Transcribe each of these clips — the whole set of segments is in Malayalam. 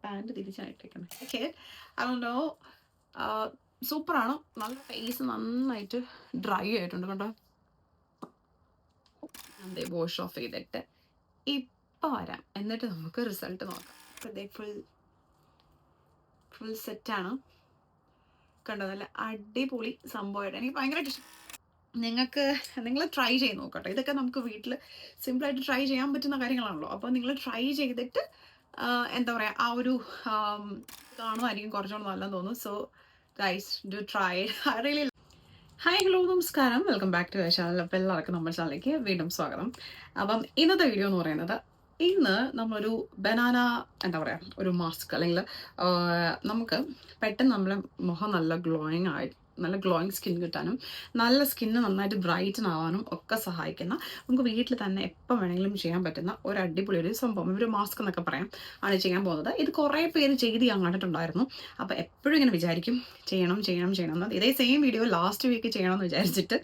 പാൻറ് തിരിച്ചായിട്ടേക്കുന്നത്. ഓക്കെ, അതുകൊണ്ടോ സൂപ്പറാണ്. നല്ല ഫേസ് നന്നായിട്ട് ഡ്രൈ ആയിട്ടുണ്ട് കേട്ടോ. അതെ, വാഷ് ഓഫ് ചെയ്തിട്ട് ഇപ്പം വരാം, എന്നിട്ട് നമുക്ക് റിസൾട്ട് നോക്കാം. ഫുൾ സെറ്റാണ് കണ്ടോ. നല്ല അടിപൊളി സംഭവമായിട്ട് എനിക്ക് ഭയങ്കരമായിട്ട് ഇഷ്ടം. നിങ്ങൾ ട്രൈ ചെയ്ത് നോക്കട്ടെ. ഇതൊക്കെ നമുക്ക് വീട്ടിൽ സിമ്പിളായിട്ട് ട്രൈ ചെയ്യാൻ പറ്റുന്ന കാര്യങ്ങളാണല്ലോ. അപ്പോൾ നിങ്ങൾ ട്രൈ ചെയ്തിട്ട് എന്താ പറയുക, ആ ഒരു കാണുമായിരിക്കും കുറച്ചുകൂടെ നല്ലതെന്ന് തോന്നുന്നു. So guys, do try. I really. Hi, hello, നമസ്കാരം. Welcome back to channel. അപ്പോൾ എല്ലാവർക്കും നമ്മുടെ ചാനലിലേക്ക് വീണ്ടും സ്വാഗതം. അപ്പം ഇന്നത്തെ വീഡിയോ എന്ന് പറയുന്നത്, ഇന്ന് നമ്മളൊരു ബനാന എന്താ പറയുക, ഒരു മാസ്ക് അല്ലെങ്കിൽ നമുക്ക് പെട്ടെന്ന് നമ്മുടെ മുഖം നല്ല ഗ്ലോയിങ് സ്കിൻ കിട്ടാനും നല്ല സ്കിന്ന് നന്നായിട്ട് ബ്രൈറ്റൻ ആവാനും ഒക്കെ സഹായിക്കുന്ന, നമുക്ക് വീട്ടിൽ തന്നെ എപ്പോൾ വേണമെങ്കിലും ചെയ്യാൻ പറ്റുന്ന ഒരു അടിപൊളി ഒരു സംഭവം, ഒരു മാസ്ക് എന്നൊക്കെ പറയാം, ആണ് ചെയ്യാൻ പോകുന്നത്. ഇത് കുറേ പേര് ചെയ്ത് ഞാൻ കണ്ടിട്ടുണ്ടായിരുന്നു. അപ്പോൾ എപ്പോഴും ഇങ്ങനെ വിചാരിക്കും ചെയ്യണം എന്ന്. ഇതേ സെയിം വീഡിയോ ലാസ്റ്റ് വീക്ക് ചെയ്യണമെന്ന് വിചാരിച്ചിട്ട്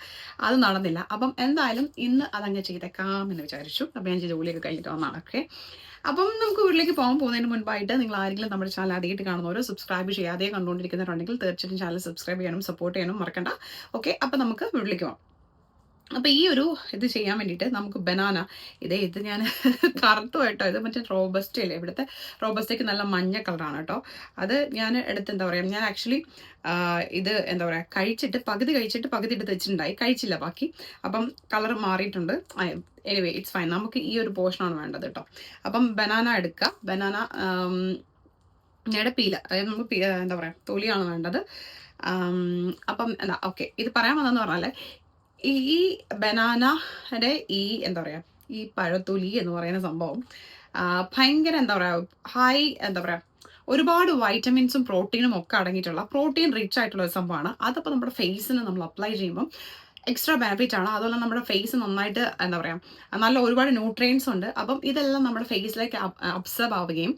അത് നടന്നില്ല. അപ്പം എന്തായാലും ഇന്ന് അതങ്ങ് ചെയ്തേക്കാം എന്ന് വിചാരിച്ചു. അപ്പോൾ ഞാൻ ജോലിയൊക്കെ കഴിഞ്ഞിട്ട് വന്നാണ്. ഓക്കെ, അപ്പം നമുക്ക് വീട്ടിലേക്ക് പോകുന്നതിന് മുൻപായിട്ട് നിങ്ങൾ ആരെങ്കിലും നമ്മുടെ ചാനൽ ആദ്യമായിട്ട് കാണുന്നവരോ സബ്സ്ക്രൈബ് ചെയ്യാതെ കണ്ടുകൊണ്ടിരിക്കുന്നവരുണ്ടെങ്കിൽ തീർച്ചയായിട്ടും ചാനൽ സബ്സ്ക്രൈബ് ചെയ്യാനും സപ്പോർട്ട് ചെയ്യാനും മറക്കണ്ട. ഓക്കെ, അപ്പം നമുക്ക് വീട്ടിലേക്ക് പോകാം. അപ്പോൾ ഈ ഒരു ഇത് ചെയ്യാൻ വേണ്ടിയിട്ട് നമുക്ക് ബനാന, ഇത് ഞാൻ കറുത്തു കേട്ടോ. ഇത് മറ്റേ റോബസ്റ്റ് അല്ലേ, ഇവിടുത്തെ റോബസ്റ്റയ്ക്ക് നല്ല മഞ്ഞ കളറാണ് കേട്ടോ. അത് ഞാൻ എടുത്ത് എന്താ പറയുക, ഞാൻ ആക്ച്വലി ഇത് എന്താ പറയുക, പകുതി കഴിച്ചിട്ട് പകുതി എടുത്ത് വെച്ചിട്ടുണ്ടായി, കഴിച്ചില്ല ബാക്കി. അപ്പം കളർ മാറിയിട്ടുണ്ട്. Anyway it's fine. നമുക്ക് ഈ ഒരു പോർഷനാണ് വേണ്ടത് കേട്ടോ. അപ്പം ബനാന എടുക്കുക. ബനാന പീല, അതായത് നമുക്ക് എന്താ പറയുക, തൊലിയാണ് വേണ്ടത്. അപ്പം എന്താ ഓക്കെ, ഇത് പറയാൻ വന്നതെന്ന് പറഞ്ഞാൽ, ഈ ബനാനയുടെ ഈ എന്താ പറയുക, ഈ പഴത്തൊലി എന്ന് പറയുന്ന സംഭവം ഭയങ്കര എന്താ പറയുക, എന്താ പറയുക, ഒരുപാട് വൈറ്റമിൻസും പ്രോട്ടീനും ഒക്കെ അടങ്ങിയിട്ടുള്ള, പ്രോട്ടീൻ റിച്ച് ആയിട്ടുള്ള ഒരു സംഭവമാണ്. അതപ്പോൾ നമ്മുടെ ഫേസിന് നമ്മൾ അപ്ലൈ ചെയ്യുമ്പം എക്സ്ട്രാ ബെനിഫിറ്റ് ആണ്. അതുപോലെ നമ്മുടെ ഫേസ് നന്നായിട്ട് എന്താ പറയുക, നല്ല ഒരുപാട് ന്യൂട്രിയൻസ് ഉണ്ട്. അപ്പം ഇതെല്ലാം നമ്മുടെ ഫേസിലേക്ക് അബ്സർവ് ആവുകയും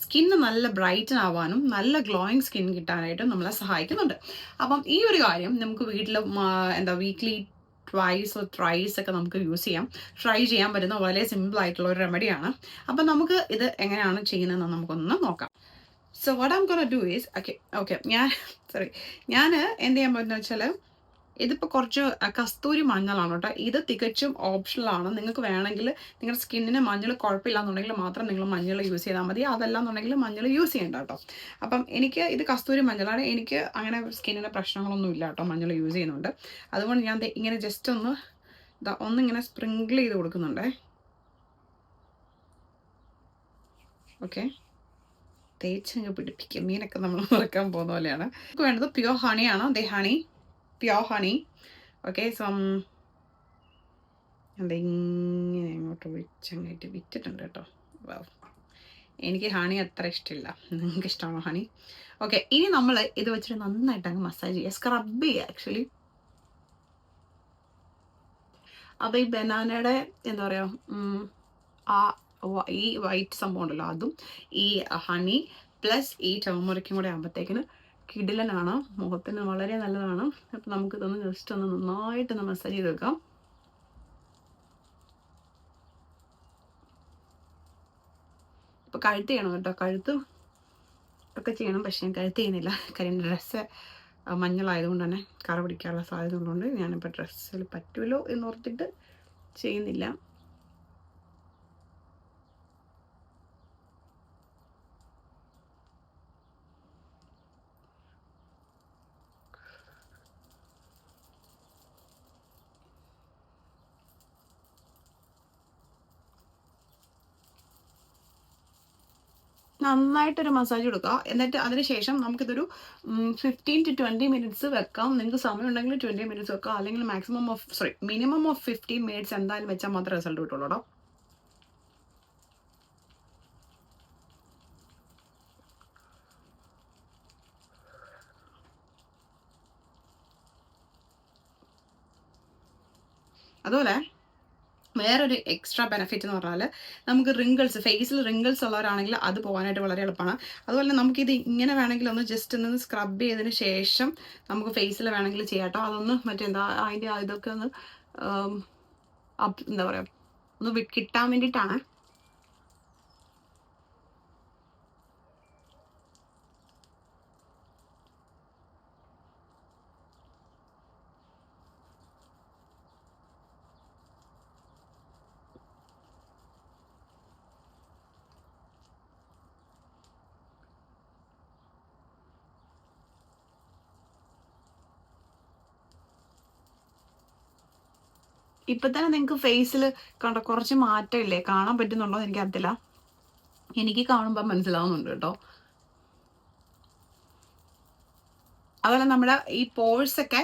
സ്കിന്ന് നല്ല ബ്രൈറ്റൻ ആവാനും നല്ല ഗ്ലോയിങ് സ്കിൻ കിട്ടാനായിട്ടും നമ്മളെ സഹായിക്കുന്നുണ്ട്. അപ്പം ഈ ഒരു കാര്യം നമുക്ക് വീട്ടിൽ എന്താ വീക്ക്ലി ട്വൈസ് ഓർ ത്രൈസ് ഒക്കെ നമുക്ക് യൂസ് ചെയ്യാം, ട്രൈ ചെയ്യാൻ പറ്റുന്ന വളരെ സിമ്പിൾ ആയിട്ടുള്ള ഒരു റെമഡിയാണ്. അപ്പം നമുക്ക് ഇത് എങ്ങനെയാണ് ചെയ്യുന്നതെന്ന് നമുക്കൊന്ന് നോക്കാം. So what I'm gonna do is ഞാൻ എന്ത് ചെയ്യാൻ പറ്റുന്ന വെച്ചാൽ, ഇതിപ്പോൾ കുറച്ച് കസ്തൂരി മഞ്ഞളാണ് കേട്ടോ. ഇത് തികച്ചും ഓപ്ഷണലാണ്. നിങ്ങൾക്ക് വേണമെങ്കിൽ നിങ്ങളുടെ സ്കിന്നിന് മഞ്ഞൾ കുഴപ്പമില്ല എന്നുണ്ടെങ്കിൽ മാത്രം നിങ്ങൾ മഞ്ഞൾ യൂസ് ചെയ്താൽ മതി. അതല്ല എന്നുണ്ടെങ്കിൽ മഞ്ഞൾ യൂസ് ചെയ്യേണ്ട കേട്ടോ. അപ്പം എനിക്ക് ഇത് കസ്തൂരി മഞ്ഞളാണ്. എനിക്ക് അങ്ങനെ സ്കിന്നിന് പ്രശ്നങ്ങളൊന്നും ഇല്ല കേട്ടോ, മഞ്ഞൾ യൂസ് ചെയ്യുന്നുണ്ട്. അതുകൊണ്ട് ഞാൻ ഇങ്ങനെ ജസ്റ്റ് ഒന്നിങ്ങനെ സ്പ്രിങ്കിൾ ചെയ്ത് കൊടുക്കുന്നുണ്ട്. ഓക്കെ, തേച്ചങ്ങ് പിടിപ്പിക്കും. മീനൊക്കെ നമ്മൾ മറക്കാൻ പോകുന്ന പോലെയാണ്. നമുക്ക് വേണ്ടത് പ്യുവർ ഹണിയാണ്. Pure honey. ഓക്കെ, അതിങ്ങനെ അങ്ങോട്ട് ഒഴിച്ചങ്ങായിട്ട് വിറ്റിട്ടുണ്ട് കേട്ടോ. എനിക്ക് ഹണി അത്ര ഇഷ്ടമില്ല, നിങ്ങൾക്ക് ഇഷ്ടമാണോ ഹണി? ഓക്കെ, ഇനി നമ്മൾ ഇത് വെച്ചിട്ട് നന്നായിട്ട് അങ്ങ് മസാജ് ചെയ്യുക, സ്ക്രബ് ചെയ്യുക ആക്ച്വലി. അപ്പോൾ ഈ ബനാനയുടെ എന്താ പറയുക, ഈ വൈറ്റ് സംഭവം ഉണ്ടല്ലോ, അതും ഈ ഹണി പ്ലസ് ഈ ടർമറിക്കും കൂടെ ആകുമ്പോഴത്തേക്കിന് കിടിലനാണ്, മുഖത്തിന് വളരെ നല്ലതാണ്. അപ്പോൾ നമുക്കിതൊന്ന് ജസ്റ്റ് ഒന്ന് നന്നായിട്ടൊന്ന് മസാജ് ചെയ്ത് വെക്കാം. ഇപ്പോൾ കഴുത്ത് ചെയ്യണം കേട്ടോ, കഴുത്തും ഒക്കെ ചെയ്യണം. പക്ഷേ ഞാൻ കഴുത്ത് ചെയ്യുന്നില്ല, കാര്യം ഡ്രസ്സ് മഞ്ഞളായതുകൊണ്ട് തന്നെ കറ പിടിക്കാനുള്ള സാധ്യത ഉള്ളതുകൊണ്ട് ഞാനിപ്പോൾ ഡ്രസ്സിൽ പറ്റുമല്ലോ എന്നോർത്തിട്ട് ചെയ്യുന്നില്ല. നന്നായിട്ടൊരു മസാജ് കൊടുക്കുക. എന്നിട്ട് അതിനുശേഷം നമുക്കിതൊരു 15 to 20 മിനിറ്റ്സ് വെക്കാം. നിങ്ങൾക്ക് സമയം ഉണ്ടെങ്കിൽ 20 മിനിറ്റ്സ് വെക്കാം, അല്ലെങ്കിൽ മിനിമം ഓഫ് 15 മിനിറ്റ്സ് എന്തായാലും വെച്ചാൽ മാത്രമേ റിസൾട്ട് കിട്ടുള്ളൂ കേട്ടോ. അതുപോലെ വേറൊരു എക്സ്ട്രാ ബെനിഫിറ്റ് എന്ന് പറഞ്ഞാൽ, നമുക്ക് ഫേസിൽ റിങ്കിൾസ് ഉള്ളവരാണെങ്കിൽ അത് പോകാനായിട്ട് വളരെ എളുപ്പമാണ്. അതുപോലെ നമുക്കിത് ഇങ്ങനെ വേണമെങ്കിൽ ഒന്ന് ജസ്റ്റ് ഒന്ന് സ്ക്രബ് ചെയ്തതിന് ശേഷം നമുക്ക് ഫേസിൽ വേണമെങ്കിൽ ചെയ്യാം കേട്ടോ. അതൊന്ന് അതിൻ്റെ ഇതൊക്കെ ഒന്ന് എന്താ പറയുക, ഒന്ന് കിട്ടാൻ വേണ്ടിയിട്ടാണ്. ഇപ്പൊ തന്നെ നിങ്ങൾക്ക് ഫേസിൽ കണ്ടോ കുറച്ച് മാറ്റമില്ലേ? കാണാൻ പറ്റുന്നുണ്ടോ എന്ന് എനിക്കറിയത്തില്ല. എനിക്ക് കാണുമ്പോൾ മനസ്സിലാവുന്നുണ്ട് കേട്ടോ. അതുപോലെ നമ്മുടെ ഈ പോഴ്സൊക്കെ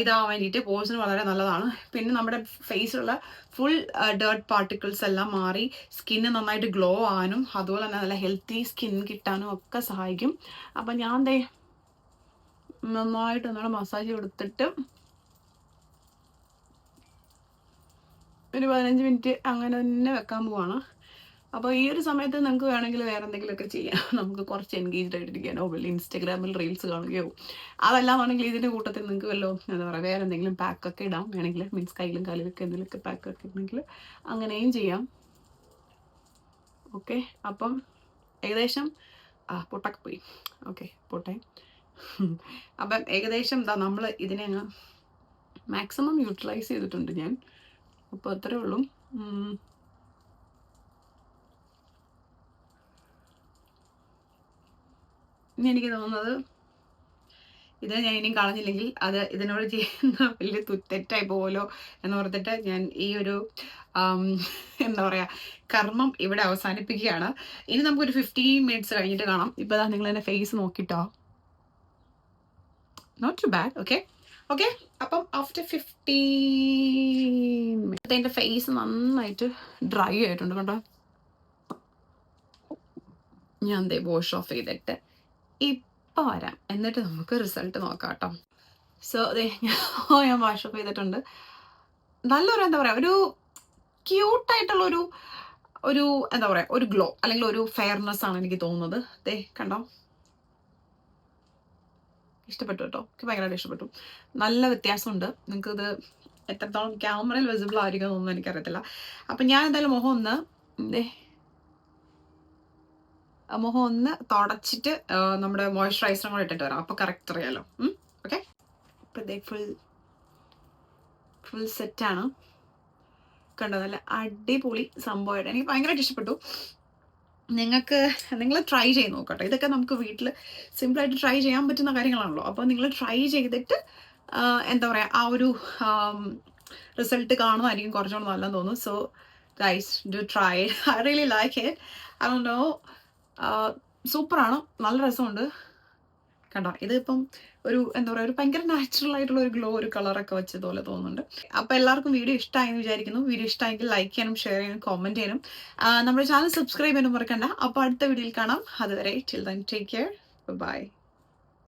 ഇതാവാൻ വേണ്ടിയിട്ട് പോഴ്സിന് വളരെ നല്ലതാണ്. പിന്നെ നമ്മുടെ ഫേസിലുള്ള ഫുൾ ഡേർട്ട് പാർട്ടിക്കിൾസ് എല്ലാം മാറി സ്കിന്ന് നന്നായിട്ട് ഗ്ലോ ആവാനും അതുപോലെ തന്നെ നല്ല ഹെൽത്തി സ്കിൻ കിട്ടാനും ഒക്കെ സഹായിക്കും. അപ്പം ഞാൻ ദേ നന്നായിട്ട് ഒന്നുകൂടെ മസാജ് കൊടുത്തിട്ട് ഒരു 15 മിനിറ്റ് അങ്ങനെ തന്നെ വെക്കാൻ പോവാണ്. അപ്പോൾ ഈ ഒരു സമയത്ത് നിങ്ങൾക്ക് വേണമെങ്കിൽ വേറെ എന്തെങ്കിലുമൊക്കെ ചെയ്യാം. നമുക്ക് കുറച്ച് എൻഗേജ്ഡ് ആയിട്ടിരിക്കാനോ വല്ല ഇൻസ്റ്റഗ്രാമിൽ റീൽസ് കാണുകയോ അതല്ലാന്നുണ്ടെങ്കിൽ ഇതിൻ്റെ കൂട്ടത്തിൽ നിങ്ങൾക്ക് വല്ലതും എന്താ പറയുക വേറെ എന്തെങ്കിലും പാക്കൊക്കെ ഇടാം വേണമെങ്കിൽ. മീൻസ് കയ്യിലും കാലിലൊക്കെ എന്തെങ്കിലുമൊക്കെ പാക്കൊക്കെ ഉണ്ടെങ്കിൽ അങ്ങനെയും ചെയ്യാം. ഓക്കെ, അപ്പം ഏകദേശം പൊട്ടൊക്കെ പോയി. ഓക്കെ, പോട്ടെ. അപ്പം ഏകദേശം എന്താ നമ്മൾ ഇതിനെ അങ്ങ് മാക്സിമം യൂട്ടിലൈസ് ചെയ്തിട്ടുണ്ട് ഞാൻ. അപ്പോൾ അത്രേ ഉള്ളൂ. ഇനി എനിക്ക് തോന്നുന്നത് ഇതിനെ ഞാൻ ഇനിയും കളഞ്ഞില്ലെങ്കിൽ അത് ഇതിനോട് ചെയ്യുന്ന വലിയ തെറ്റായി പോകലോ എന്ന് ഓർത്തിട്ട് ഞാൻ ഈ ഒരു എന്താ പറയുക കർമ്മം ഇവിടെ അവസാനിപ്പിക്കുകയാണ്. ഇനി നമുക്കൊരു 15 മിനിറ്റ്സ് കഴിഞ്ഞിട്ട് കാണാം. ഇപ്പോൾ നിങ്ങൾ എൻ്റെ ഫേസ് നോക്കിട്ടോ. Not too bad. Okay okay, അപ്പം ആഫ്റ്റർ 15 മിനിറ്റ് എൻ്റെ ഫേസ് നന്നായിട്ട് ഡ്രൈ ആയിട്ടുണ്ട് കണ്ടോ. ഞാൻ ദേ വാഷ് ഓഫ് ചെയ്തിട്ട് ഇപ്പം വരാം, എന്നിട്ട് നമുക്ക് റിസൾട്ട് നോക്കാം കേട്ടോ. സോ അതെ ഞാൻ വാഷ് ഓഫ് ചെയ്തിട്ടുണ്ട്. നല്ലൊരു എന്താ പറയുക ഒരു ക്യൂട്ടായിട്ടുള്ളൊരു എന്താ പറയുക ഒരു ഗ്ലോ അല്ലെങ്കിൽ ഒരു ഫെയർനെസ് ആണ് എനിക്ക് തോന്നുന്നത്. ദേ കണ്ടോ, ഇഷ്ടപ്പെട്ടു കേട്ടോ. എനിക്ക് ഭയങ്കരമായിട്ട് ഇഷ്ടപ്പെട്ടു. നല്ല വ്യത്യാസമുണ്ട്. നിങ്ങൾക്കിത് എത്രത്തോളം ക്യാമറയിൽ വിസിബിൾ ആയിരിക്കും എന്നൊന്നും എനിക്കറിയത്തില്ല. അപ്പം ഞാൻ എന്തായാലും മുഖം ഒന്ന് തുടച്ചിട്ട് നമ്മുടെ മോയ്സ്ചറൈസറും കൂടെ ഇട്ടിട്ട് വരാം. അപ്പോൾ കറക്റ്റ് അറിയാലോ. ഓക്കെ, അപ്പോൾ ഫുൾ സെറ്റാണ്. കണ്ടോ, നല്ല അടിപൊളി സംഭവമായിട്ട് എനിക്ക് ഭയങ്കരമായിട്ട് ഇഷ്ടപ്പെട്ടു. നിങ്ങൾ ട്രൈ ചെയ്ത് നോക്കട്ടെ. ഇതൊക്കെ നമുക്ക് വീട്ടിൽ സിമ്പിളായിട്ട് ട്രൈ ചെയ്യാൻ പറ്റുന്ന കാര്യങ്ങളാണല്ലോ. അപ്പോൾ നിങ്ങൾ ട്രൈ ചെയ്തിട്ട് എന്താ പറയുക ആ ഒരു റിസൾട്ട് കാണുന്നതായിരിക്കും കുറച്ചുകൂടെ നല്ലതെന്ന് തോന്നുന്നു. So guys do try. I really like it. I don't know, സൂപ്പറാണ്, നല്ല രസമുണ്ട്. കണ്ടോ, ഇതിപ്പം ഒരു എന്താ പറയുക ഒരു ഭയങ്കര നാച്ചുറൽ ആയിട്ടുള്ള ഒരു ഗ്ലോ ഒരു കളറൊക്കെ വെച്ചതുപോലെ തോന്നുന്നുണ്ട്. അപ്പോൾ എല്ലാവർക്കും വീഡിയോ ഇഷ്ടമായെന്ന് വിചാരിക്കുന്നു. വീഡിയോ ഇഷ്ടമായെങ്കിൽ ലൈക്ക് ചെയ്യാനും ഷെയർ ചെയ്യാനും കമൻറ്റ് ചെയ്യാനും നമ്മുടെ ചാനൽ സബ്സ്ക്രൈബ് ചെയ്യാനും മറക്കണ്ട. അപ്പോൾ അടുത്ത വീഡിയോയിൽ കാണാം. അതുവരെ till then take care, by.